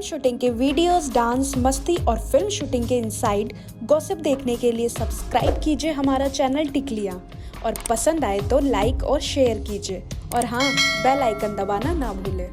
Shooting के videos, dance, मस्ती और फिल्म शूटिंग के इनसाइड गॉसिप देखने के लिए सब्सक्राइब कीजिए हमारा चैनल टिकलियाँ और पसंद आए तो लाइक और शेयर कीजिए और हाँ, बेल आइकन दबाना ना भूलें।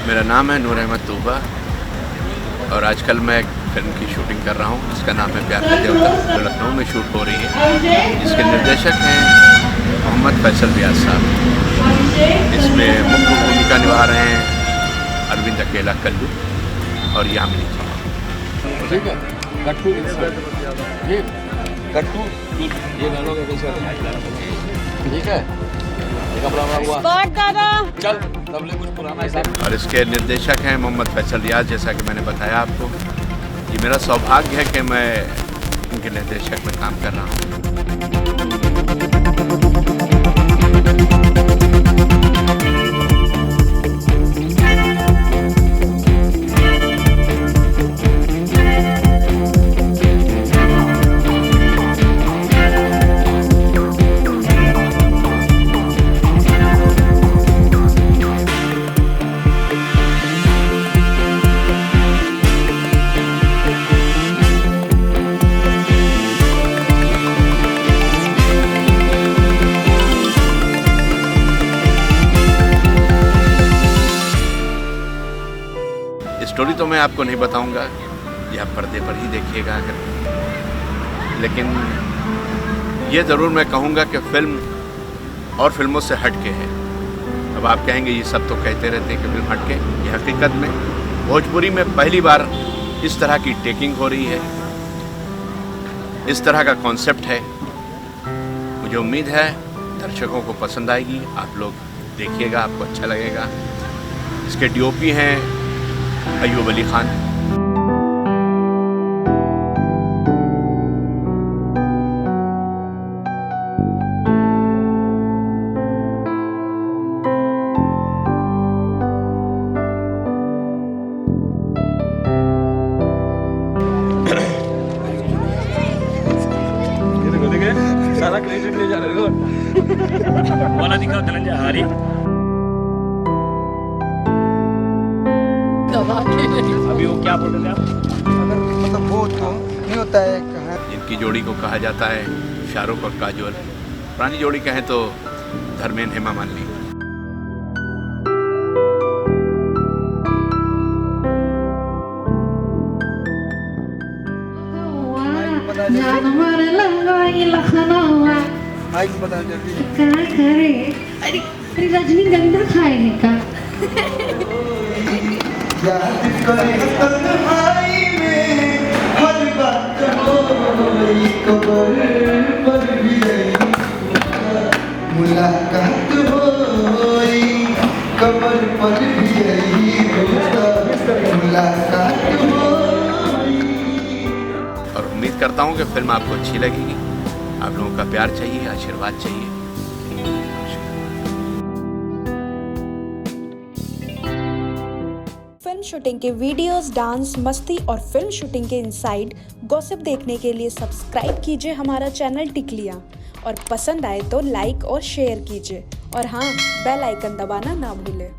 मेरा नाम है नूर अहमद तूबा और आजकल मैं एक फिल्म की शूटिंग कर रहा हूँ जिसका नाम है प्यार का देवता, जो लखनऊ में शूट हो रही है। इसके निर्देशक हैं मोहम्मद फैसल रियाज साहब। इसमें मुख्य भूमिका निभा रहे हैं अरविंद अकेला कल्लू और यामिनी जी। ठीक है, कट्टू कट्टू ये गानों के कैसे ठीक है, चल तबले कुछ पुराना हिसाब। और इसके निर्देशक हैं मोहम्मद फैसल रियाज। जैसा कि मैंने बताया आपको, ये मेरा सौभाग्य है कि मैं इनके निर्देशक में काम कर रहा हूँ। स्टोरी तो मैं आपको नहीं बताऊंगा, यह पर्दे पर ही देखिएगा अगर, लेकिन ये ज़रूर मैं कहूँगा कि फिल्म और फिल्मों से हट के है। अब आप कहेंगे ये सब तो कहते रहते हैं कि फिल्म हट के, ये हकीकत में भोजपुरी में पहली बार इस तरह की टेकिंग हो रही है, इस तरह का कॉन्सेप्ट है। मुझे उम्मीद है दर्शकों को पसंद आएगी। आप लोग देखिएगा, आपको अच्छा लगेगा। इसके डीओपी हैं अयूब अली खान। सारा क्रेडिट ले जा रहे हो वाला दिखा धनंजय हारी। अभी वो क्या बोल रहे थे आप? मतलब वो तो नहीं होता है कहाँ। इनकी जोड़ी को कहा जाता है शाहरुख और काजोल। पुरानी जोड़ी कहें तो धर्मेंद्र हेमा मालिनी। बता जल्दी काय करे अरे रजनीगंधा खाएने का याद करे तन्हाई में हर बात होई कबर पर भी मुलाकात होई कबर पर भी मुलाकात होई। और उम्मीद करता हूँ कि फिल्म आपको अच्छी लगेगी। आप लोगों का प्यार चाहिए, आशीर्वाद चाहिए। फिल्म शूटिंग के वीडियोस, डांस, मस्ती और फिल्म शूटिंग के इनसाइड गॉसिप देखने के लिए सब्सक्राइब कीजिए हमारा चैनल टिकलियाँ और पसंद आए तो लाइक और शेयर कीजिए और हाँ, बेल आइकन दबाना ना भूलें।